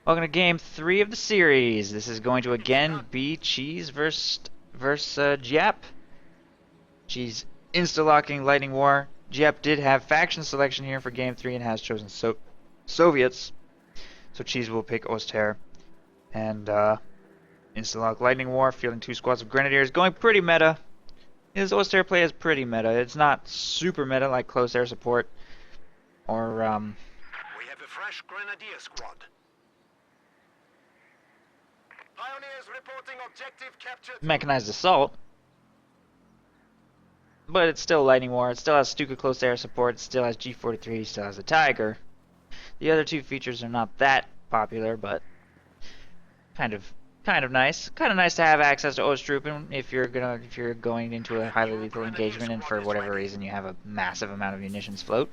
Welcome to game 3 of the series. This is going to again be Cheese versus Giap. Cheese insta-locking Lightning War. Giap did have faction selection here for game 3 and has chosen Soviets. So Cheese will pick Oster. And insta-lock Lightning War, fielding 2 squads of Grenadiers. Going pretty meta. His Oster play is pretty meta. It's not super meta like close air support or We have a fresh Grenadier squad. Pioneers reporting objective captured. mechanized assault. But it's still Lightning War. It still has Stuka close air support. It still has G43. It still has the Tiger. The other 2 features are not that popular, but kind of nice. Kind of nice to have access to Ostrupen if you're going into a highly lethal engagement and for whatever reason you have a massive amount of munitions float.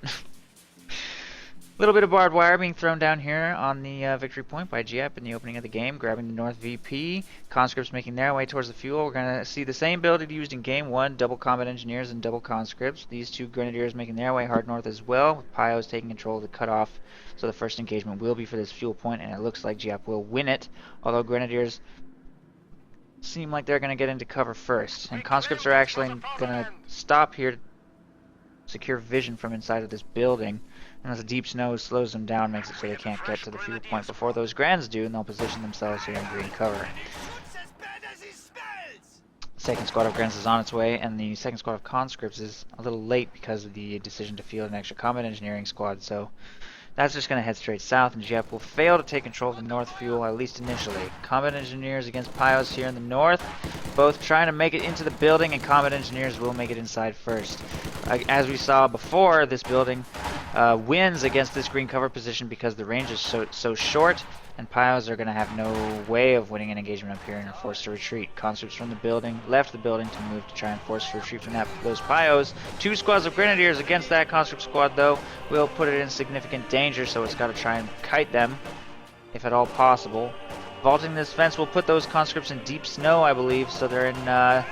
A little bit of barbed wire being thrown down here on the victory point by Giap in the opening of the game, grabbing the North VP. Conscripts making their way towards the fuel. We're going to see the same build used in game 1, double combat engineers and double conscripts. These 2 grenadiers making their way hard north as well, with Pios taking control of the cutoff. So the first engagement will be for this fuel point, and it looks like Giap will win it, although grenadiers seem like they're going to get into cover first. And conscripts are actually going to stop here to secure vision from inside of this building. And as the deep snow slows them down, makes it so they can't get to the fuel point before those Grands do, and they'll position themselves here in green cover. The second squad of Grands is on its way, and the second squad of conscripts is a little late because of the decision to field an extra combat engineering squad, so that's just going to head straight south, and Giap will fail to take control of the north fuel, at least initially. Combat engineers against Pios here in the north, both trying to make it into the building, and combat engineers will make it inside first. As we saw before, this building wins against this green cover position because the range is so short, and Pios are going to have no way of winning an engagement up here and are forced to retreat. Conscripts from the building left the building to move to try and force retreat from those Pios. 2 squads of Grenadiers against that conscript squad, though, will put it in significant danger, so it's got to try and kite them, if at all possible. Vaulting this fence will put those conscripts in deep snow, I believe, so they're in a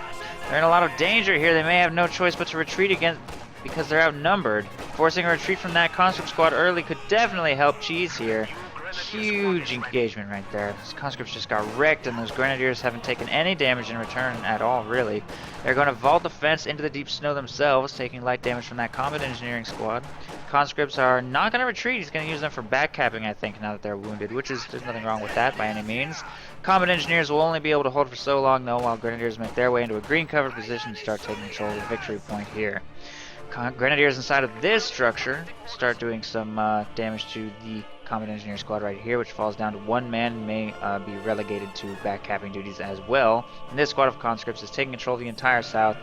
lot of danger here. They may have no choice but to retreat again because they're outnumbered. Forcing a retreat from that conscript squad early could definitely help Cheese here. Huge engagement right there. Those conscripts just got wrecked, and those grenadiers haven't taken any damage in return at all, really. They're going to vault the fence into the deep snow themselves, taking light damage from that combat engineering squad. Conscripts are not going to retreat. He's going to use them for backcapping, I think, now that they're wounded, which is, there's nothing wrong with that by any means. Combat engineers will only be able to hold for so long, though, while grenadiers make their way into a green cover position and start taking control of the victory point here. Grenadiers inside of this structure start doing some damage to the combat engineer squad right here, which falls down to 1 man and may be relegated to backcapping duties as well. And this squad of conscripts is taking control of the entire south,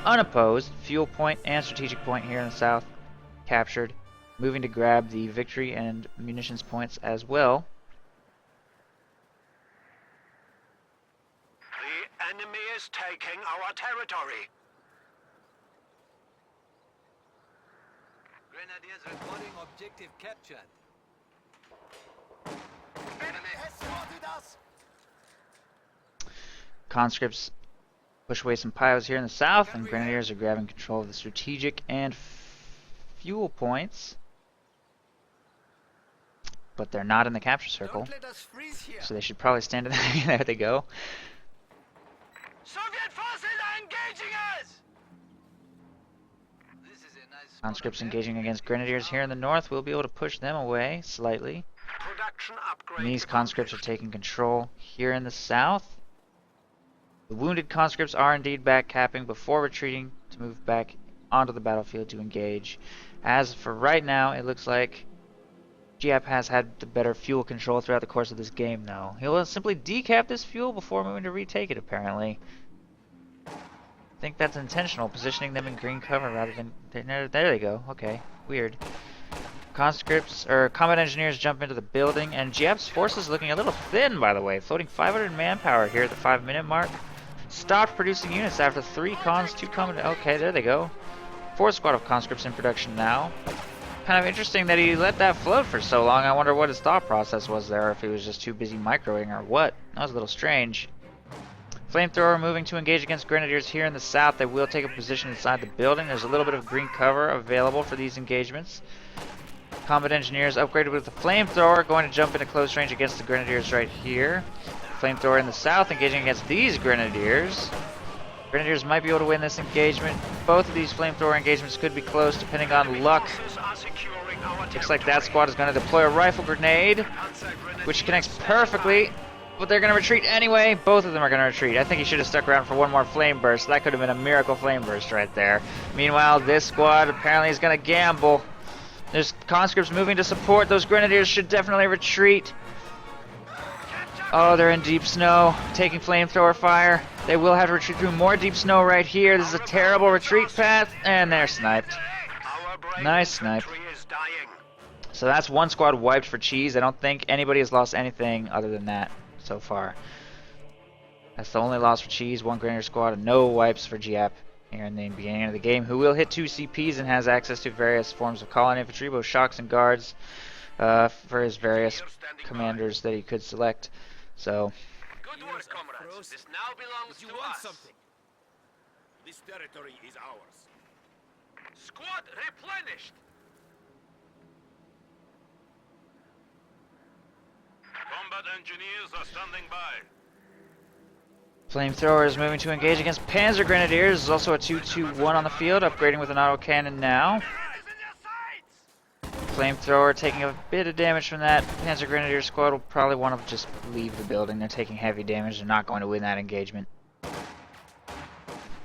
unopposed. Fuel point and strategic point here in the south captured, moving to grab the victory and munitions points as well. The enemy is taking our territory. Grenadiers recording objective captured. Enemy has spotted us. Conscripts push away some Pios here in the south, and Grenadiers are grabbing control of the strategic and fuel points. But they're not in the capture circle, so they should probably stand in there. There they go. Soviet forces are engaging us. This is a nice Conscripts engaging against Grenadiers here in the north will be able to push them away slightly. Production upgrade. And these conscripts are taking control here in the south. The wounded conscripts are indeed backcapping before retreating to move back onto the battlefield to engage. As for right now, it looks like Giap has had the better fuel control throughout the course of this game, though. He'll simply decap this fuel before moving to retake it, apparently. I think that's intentional, positioning them in green cover rather than... There they go. Okay, weird. Conscripts, or combat engineers jump into the building, and Giap's forces looking a little thin, by the way. Floating 500 manpower here at the 5-minute mark. Stopped producing units after 3 cons, 2 combat... Okay, there they go. 4th squad of conscripts in production now. Kind of interesting that he let that float for so long. I wonder what his thought process was there, if he was just too busy microing or what. That was a little strange. Flamethrower moving to engage against Grenadiers here in the south. They will take a position inside the building. There's a little bit of green cover available for these engagements. Combat Engineers upgraded with the Flamethrower, going to jump into close range against the Grenadiers right here. Flamethrower in the south, engaging against these Grenadiers. Grenadiers might be able to win this engagement. Both of these Flamethrower engagements could be close, depending on luck. Looks like that squad is going to deploy a Rifle Grenade, which connects perfectly. But they're going to retreat anyway. Both of them are going to retreat. I think he should have stuck around for one more Flame Burst. That could have been a miracle Flame Burst right there. Meanwhile, this squad apparently is going to gamble. There's conscripts moving to support. Those Grenadiers should definitely retreat. Oh, they're in deep snow, taking Flamethrower fire. They will have to retreat through more deep snow right here. This is a terrible retreat path, and they're sniped. Nice snipe. So that's one squad wiped for Cheese. I don't think anybody has lost anything other than that so far. That's the only loss for Cheese, one Grenadier squad, and no wipes for Giap here in the beginning of the game, who will hit 2 CPs and has access to various forms of column infantry, both shocks and guards, for his various commanders that he could select. So, Good work, comrades. This now belongs to us. Something. This territory is ours. Squad replenished. Combat engineers are standing by. Flamethrower is moving to engage against Panzer Grenadiers. There's also a 2-2-1 on the field, upgrading with an autocannon now. Flamethrower taking a bit of damage from that. Panzer Grenadier squad will probably want to just leave the building. They're taking heavy damage. They're not going to win that engagement.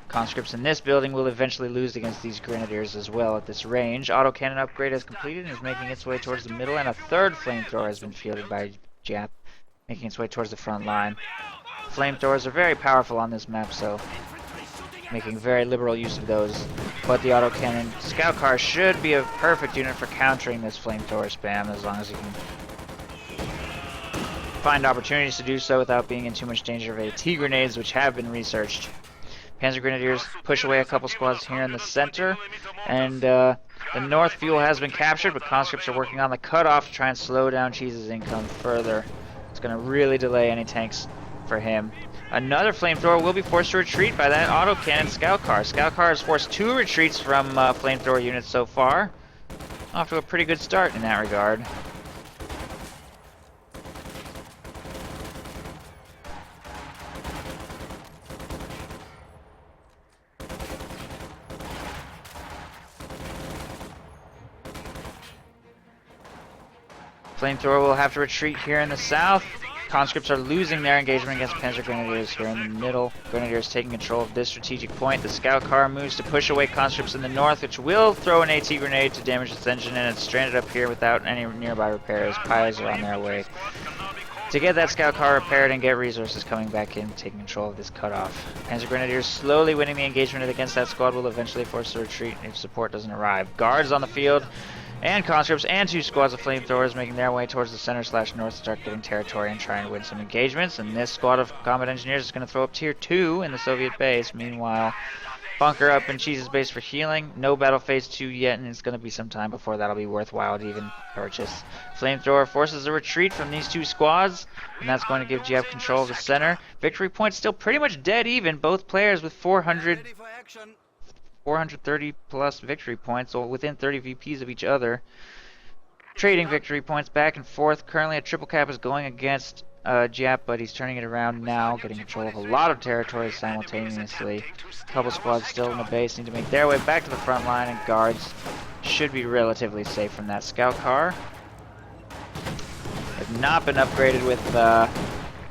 Conscripts in this building will eventually lose against these Grenadiers as well at this range. Autocannon upgrade is completed and is making its way towards the middle, and a third Flamethrower has been fielded by Giap, making its way towards the front line. Flamethrowers are very powerful on this map, so making very liberal use of those. But the autocannon scout car should be a perfect unit for countering this flamethrower spam, as long as you can find opportunities to do so without being in too much danger of AT grenades, which have been researched. Panzer Grenadiers push away a couple squads here in the center, and the north fuel has been captured, but conscripts are working on the cutoff to try and slow down Cheese's income further. It's going to really delay any tanks for him. Another Flamethrower will be forced to retreat by that autocannon scout car. Scout car has forced 2 retreats from Flamethrower units so far. Off to a pretty good start in that regard. Flamethrower will have to retreat here in the south. Conscripts are losing their engagement against Panzer Grenadiers here in the middle. Grenadiers taking control of this strategic point. The scout car moves to push away conscripts in the north, which will throw an AT grenade to damage its engine, and it's stranded up here without any nearby repairs. Piles are on their way to get that scout car repaired and get resources coming back in, taking control of this cutoff. Panzer Grenadiers slowly winning the engagement against that squad will eventually force the retreat if support doesn't arrive. Guards on the field, and conscripts and 2 squads of flamethrowers making their way towards the center/north to start getting territory and trying to win some engagements. And this squad of combat engineers is going to throw up tier 2 in the Soviet base. Meanwhile, bunker up in Cheese's base for healing. No battle phase 2 yet, and it's going to be some time before that'll be worthwhile to even purchase. Flamethrower forces a retreat from these 2 squads, and that's going to give Giap control of the center. Victory point still pretty much dead even. Both players with 430 plus victory points, so within 30 VPs of each other. Trading victory points back and forth. Currently a triple cap is going against Giap, but he's turning it around now, getting control of a lot of territories simultaneously. A couple squads still in the base need to make their way back to the front line, and guards should be relatively safe from that scout car. Have not been upgraded with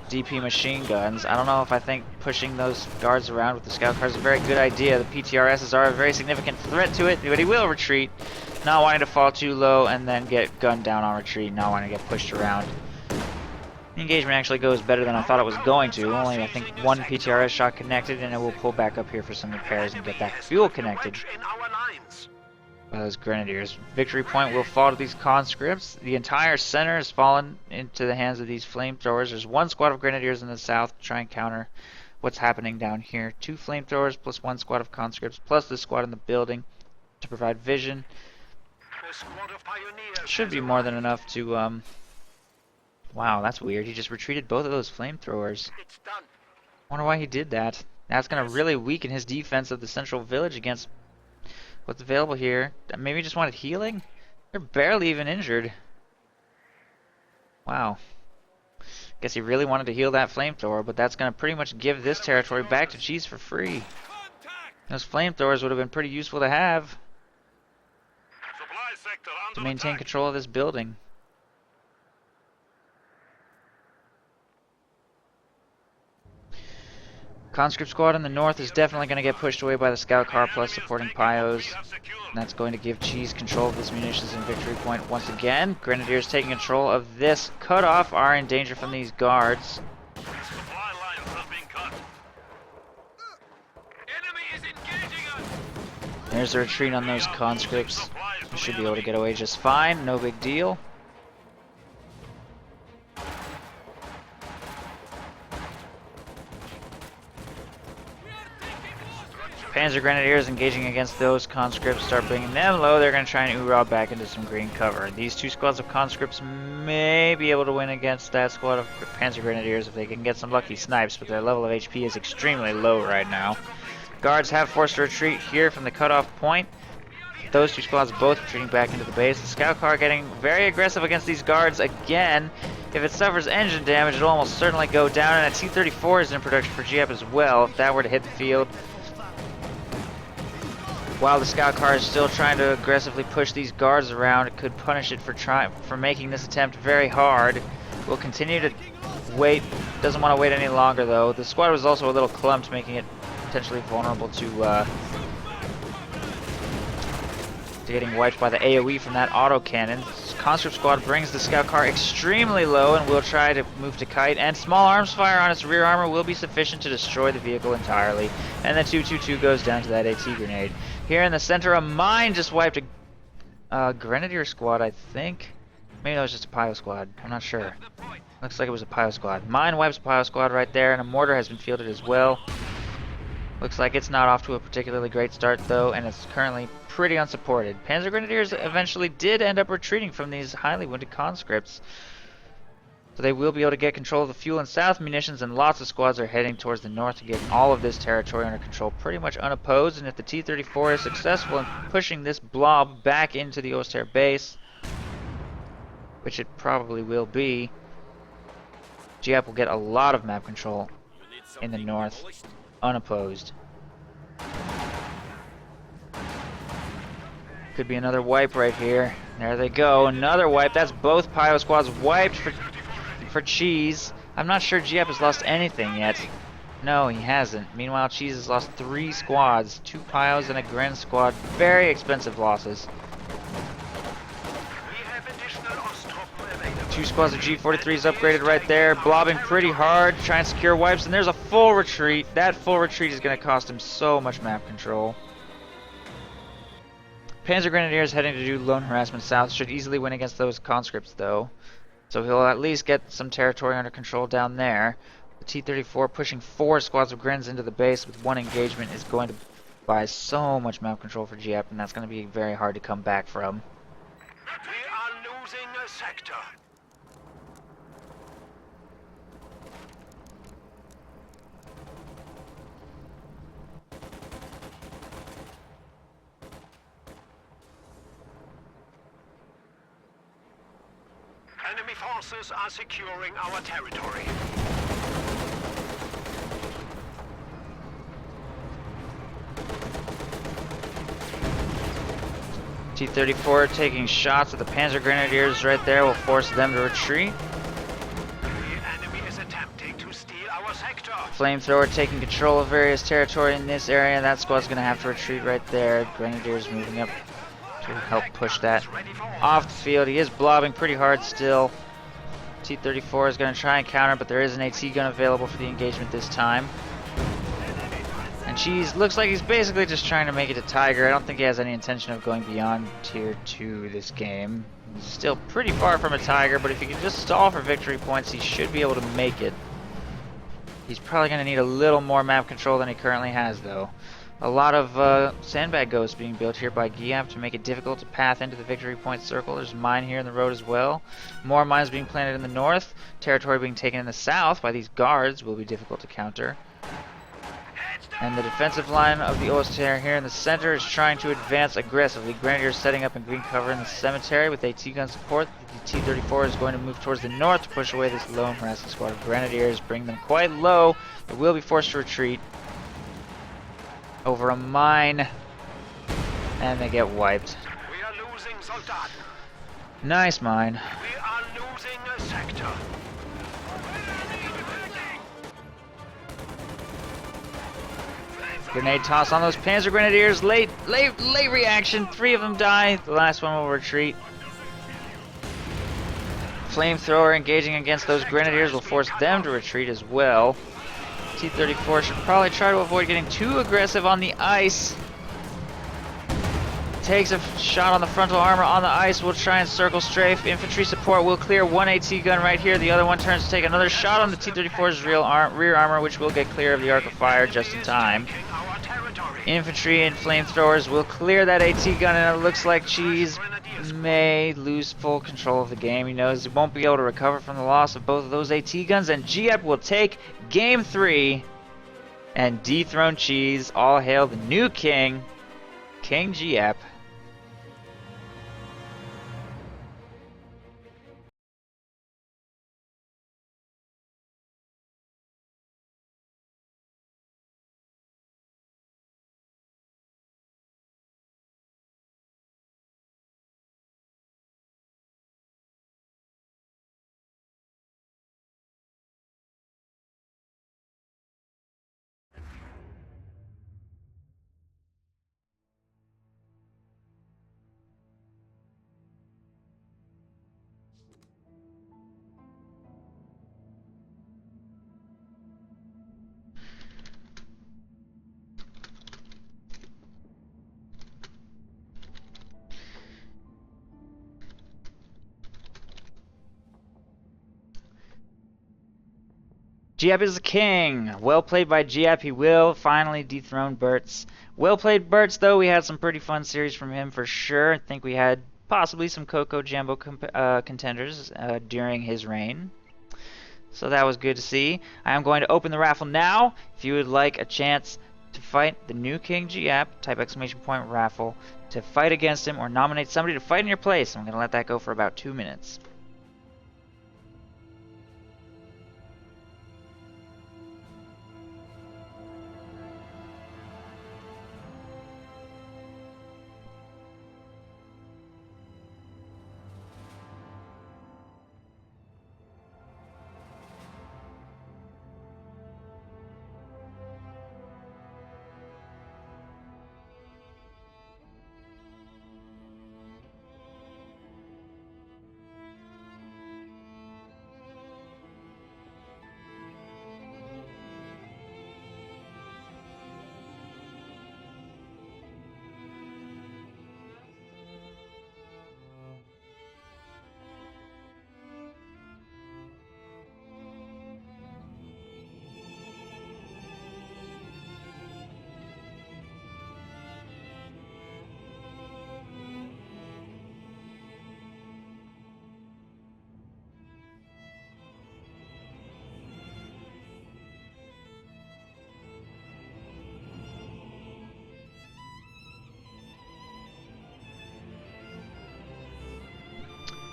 DP machine guns. I don't know if I think pushing those guards around with the scout cars is a very good idea. The PTRSs are a very significant threat to it, but he will retreat, not wanting to fall too low and then get gunned down on retreat, not wanting to get pushed around. The engagement actually goes better than I thought it was going to. Only, I think, 1 PTRS shot connected, and it will pull back up here for some repairs and get that fuel connected by those Grenadiers. Victory point will fall to these conscripts. The entire center has fallen into the hands of these flamethrowers. There's 1 squad of Grenadiers in the south to try and counter what's happening down here. 2 flamethrowers plus 1 squad of conscripts plus this squad in the building to provide vision. Should be more than enough to wow, that's weird. He just retreated both of those flamethrowers. Wonder why he did that. That's going to really weaken his defense of the central village against what's available here. Maybe he just wanted healing? They're barely even injured. Wow. Guess he really wanted to heal that flamethrower, but that's going to pretty much give this territory back to Cheese for free. Those flamethrowers would have been pretty useful to have Supply sector to under maintain attack. control of this building. Conscript squad in the north is definitely going to get pushed away by the scout car plus supporting Pyos. And that's going to give Cheese control of this munitions and victory point once again. Grenadiers taking control of this cutoff are in danger from these guards. Supply lines are being cut. Enemy is engaging us! There's a retreat on those conscripts. We should be able to get away just fine, no big deal. Panzer Grenadiers engaging against those conscripts start bringing them low. They're going to try and oorah back into some green cover. These two squads of conscripts may be able to win against that squad of Panzer Grenadiers if they can get some lucky snipes, but their level of HP is extremely low right now. Guards have forced a retreat here from the cutoff point. Those two squads both retreating back into the base. The scout car getting very aggressive against these guards again. If it suffers engine damage, it'll almost certainly go down, and a T-34 is in production for Giap as well if that were to hit the field. While the scout car is still trying to aggressively push these guards around, it could punish it for making this attempt very hard. We'll continue to wait. Doesn't want to wait any longer though. The squad was also a little clumped, making it potentially vulnerable to getting wiped by the AoE from that autocannon. Conscript squad brings the scout car extremely low and will try to move to kite, and small arms fire on its rear armor will be sufficient to destroy the vehicle entirely, and the 222 goes down to that AT grenade. Here in the center, a mine just wiped a Grenadier squad, I think. Maybe that was just a Pio squad, I'm not sure. Looks like it was a Pio squad. Mine wipes a Pio squad right there, and a mortar has been fielded as well. Looks like it's not off to a particularly great start though, and it's currently pretty unsupported. Panzer Grenadiers eventually did end up retreating from these highly wounded conscripts. So they will be able to get control of the fuel and south munitions, and lots of squads are heading towards the north to get all of this territory under control pretty much unopposed. And if the T-34 is successful in pushing this blob back into the Oster base, which it probably will be, Giap will get a lot of map control in the north, unopposed. Could be another wipe right here. There they go, another wipe. That's both Pio squads wiped for Cheese. I'm not sure Giap has lost anything yet. No, he hasn't. Meanwhile, Cheese has lost 3 squads, 2 Pios and a Gren squad. Very expensive losses. 2 squads of G43s upgraded right there, blobbing pretty hard, trying to secure wipes, and there's a full retreat. That full retreat is going to cost him so much map control. Panzer Grenadiers heading to do lone harassment south should easily win against those conscripts though. So he'll at least get some territory under control down there. The T-34 pushing 4 squads of Grens into the base with 1 engagement is going to buy so much map control for Giap, and that's going to be very hard to come back from. We are losing a sector. Enemy forces are securing our territory. T-34 taking shots at the Panzer Grenadiers right there will force them to retreat. The enemy is attempting to steal our sector. Flamethrower taking control of various territory in this area. That squad's going to have to retreat right there. Grenadiers moving up to help push that off the field. He is blobbing pretty hard still. T-34 is going to try and counter, but there is an AT gun available for the engagement this time. And Cheese looks like he's basically just trying to make it a Tiger. I don't think he has any intention of going beyond Tier 2 this game. He's still pretty far from a Tiger, but if he can just stall for victory points, he should be able to make it. He's probably going to need a little more map control than he currently has, though. A lot of sandbag ghosts being built here by Giap to make it difficult to path into the victory point circle. There's a mine here in the road as well. More mines being planted in the north. Territory being taken in the south by these guards will be difficult to counter. Heads And the defensive line of the OSTR here in the center is trying to advance aggressively. Grenadiers setting up in green cover in the cemetery with AT gun support. The T-34 is going to move towards the north to push away this lone harassing squad of Grenadiers, bring them quite low. They will be forced to retreat over a mine, and they get wiped. We are losing Soldat. Nice mine. We are losing a sector. Grenade toss on those Panzer Grenadiers. Late reaction. 3 of them die. The last one will retreat. Flamethrower engaging against those Grenadiers will force them to retreat as well. T-34 should probably try to avoid getting too aggressive on the ice. Takes a shot on the frontal armor on the ice. We'll try and circle strafe. Infantry support will clear one AT gun right here. The other one turns to take another shot on the T-34's rear armor, which will get clear of the arc of fire just in time. Our territory. Infantry and flamethrowers will clear that AT gun, and it looks like Cheese may lose full control of the game. He knows he won't be able to recover from the loss of both of those AT guns, and Giap will take Game 3 and dethrone Cheese. All hail the new king, King Giap. Giap is the king. Well played by Giap. He will finally dethrone Bertz. Well played, Bertz, though. We had some pretty fun series from him for sure. I think we had possibly some Coco Jambo contenders during his reign. So that was good to see. I am going to open the raffle now. If you would like a chance to fight the new King Giap, type !raffle to fight against him or nominate somebody to fight in your place. I'm going to let that go for about 2 minutes.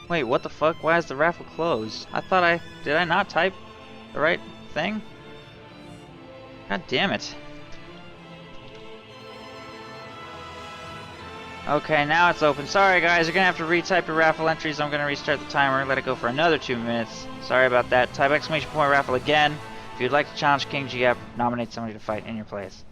Wait, what the fuck? Why is the raffle closed? Did I not type the right thing? God damn it. Okay, now it's open. Sorry guys, you're gonna have to retype your raffle entries. I'm gonna restart the timer, let it go for another 2 minutes. Sorry about that. Type !raffle again. If you'd like to challenge King Giap, nominate somebody to fight in your place.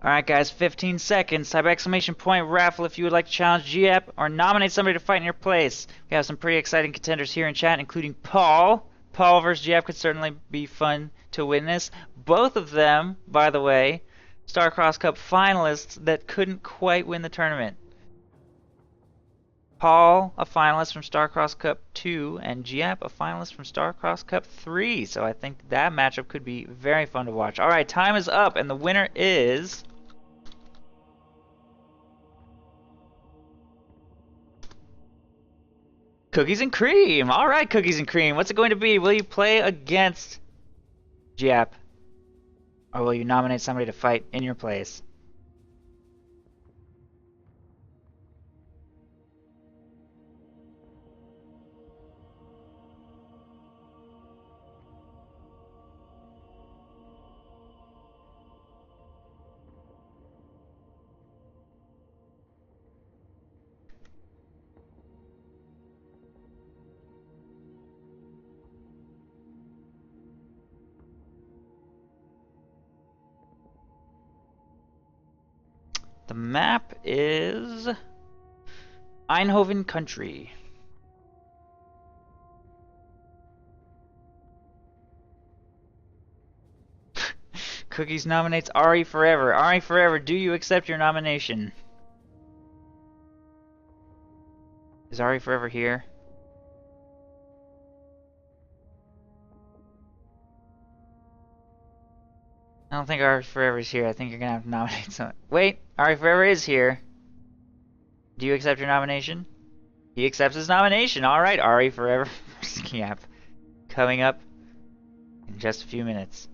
Alright guys, 15 seconds. Type exclamation point raffle if you would like to challenge Giap or nominate somebody to fight in your place. We have some pretty exciting contenders here in chat, including Paul. Paul versus Giap could certainly be fun to witness. Both of them, by the way, Starcross Cup finalists that couldn't quite win the tournament. Paul, a finalist from Starcross Cup 2, and Giap, a finalist from Starcross Cup 3. So I think that matchup could be very fun to watch. Alright, time is up, and the winner is... Cookies and Cream! Alright, Cookies and Cream. What's it going to be? Will you play against Giap? Or will you nominate somebody to fight in your place? The map is Eindhoven Country. Cookies nominates Ari Forever. Ari Forever, do you accept your nomination? Is Ari Forever here? I don't think Ari Forever is here. I think you're gonna have to nominate someone. Wait, Ari Forever is here. Do you accept your nomination? He accepts his nomination. Alright, Ari Forever versus Giap. Coming up in just a few minutes.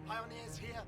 Pioneers here.